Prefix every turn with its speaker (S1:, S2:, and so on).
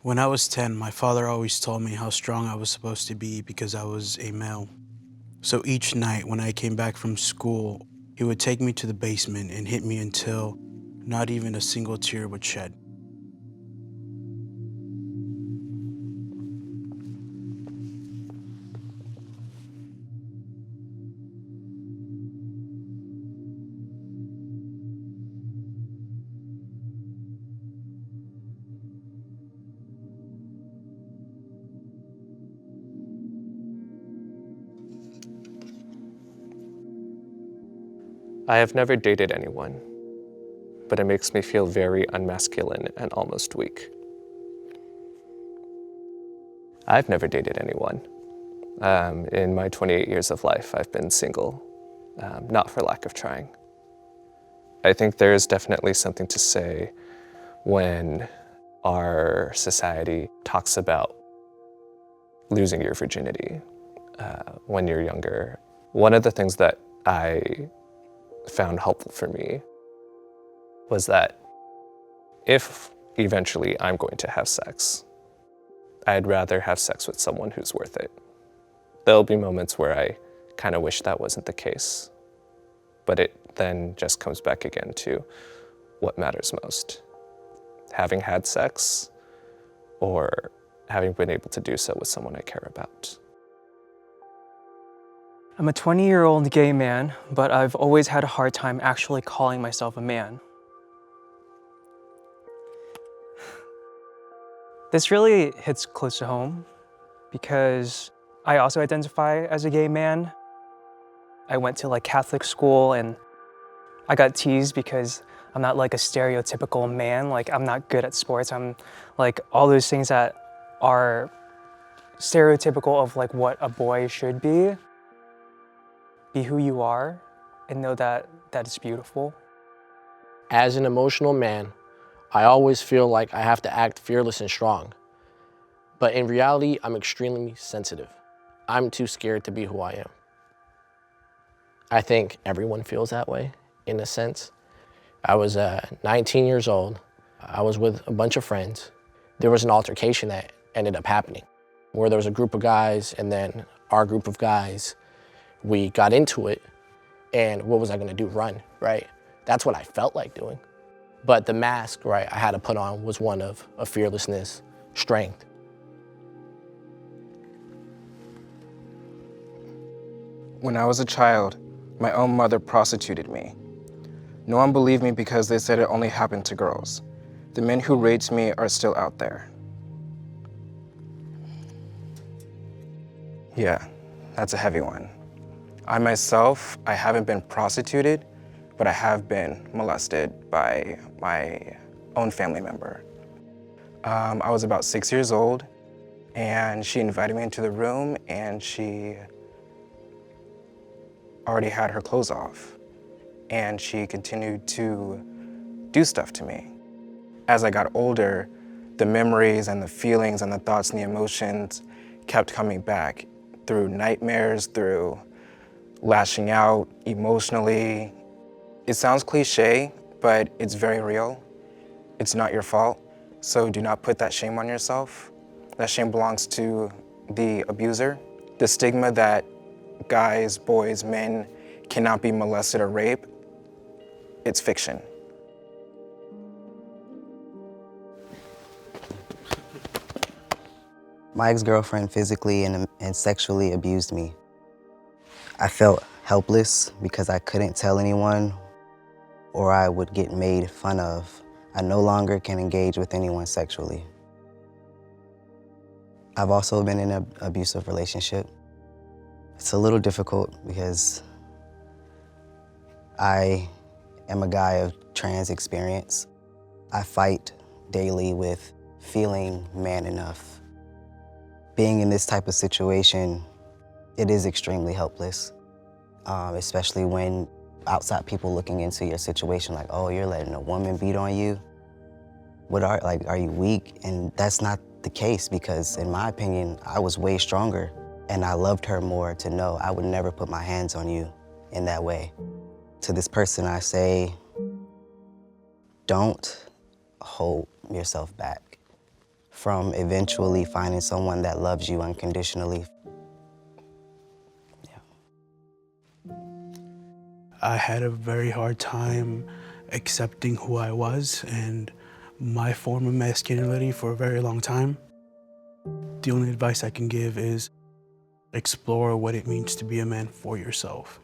S1: When I was 10, my father always told me how strong I was supposed to be because I was a male. So each night when I came back from school, he would take me to the basement and hit me until not even a single tear would shed.
S2: I have never dated anyone, but it makes me feel very unmasculine and almost weak. I've never dated anyone. In my 28 years of life, I've been single, not for lack of trying. I think there is definitely something to say when our society talks about losing your virginity when you're younger. One of the things that I found helpful for me was that if eventually I'm going to have sex, I'd rather have sex with someone who's worth it. There'll be moments where I kind of wish that wasn't the case, but it then just comes back again to what matters most. Having had sex or having been able to do so with someone I care about.
S3: I'm a 20-year-old gay man, but I've always had a hard time actually calling myself a man. This really hits close to home because I also identify as a gay man. I went to Catholic school and I got teased because I'm not a stereotypical man. I'm not good at sports. I'm all those things that are stereotypical of what a boy should be. Be who you are and know that it's beautiful.
S4: As an emotional man, I always feel like I have to act fearless and strong. But in reality, I'm extremely sensitive. I'm too scared to be who I am. I think everyone feels that way, in a sense. I was 19 years old. I was with a bunch of friends. There was an altercation that ended up happening, where there was a group of guys and then our group of guys. We got into it, and what was I gonna do, run, right? That's what I felt like doing. But the mask, right, I had to put on was one of fearlessness, strength.
S5: When I was a child, my own mother prostituted me. No one believed me because they said it only happened to girls. The men who raped me are still out there. Yeah, that's a heavy one. I myself, I haven't been prostituted, but I have been molested by my own family member. I was about 6 years old, and she invited me into the room, and she already had her clothes off, and she continued to do stuff to me. As I got older, the memories and the feelings and the thoughts and the emotions kept coming back through nightmares, through lashing out emotionally. It sounds cliche, but it's very real. It's not your fault, so do not put that shame on yourself. That shame belongs to the abuser. The stigma that guys, boys, men cannot be molested or raped, it's fiction.
S6: My ex-girlfriend physically and sexually abused me. I felt helpless because I couldn't tell anyone or I would get made fun of. I no longer can engage with anyone sexually. I've also been in an abusive relationship. It's a little difficult because I am a guy of trans experience. I fight daily with feeling man enough. Being in this type of situation, it is extremely helpless, especially when outside people looking into your situation like, oh, you're letting a woman beat on you? Are you weak? And that's not the case because in my opinion, I was way stronger and I loved her more to know I would never put my hands on you in that way. To this person, I say, don't hold yourself back from eventually finding someone that loves you unconditionally.
S1: I had a very hard time accepting who I was and my form of masculinity for a very long time. The only advice I can give is explore what it means to be a man for yourself.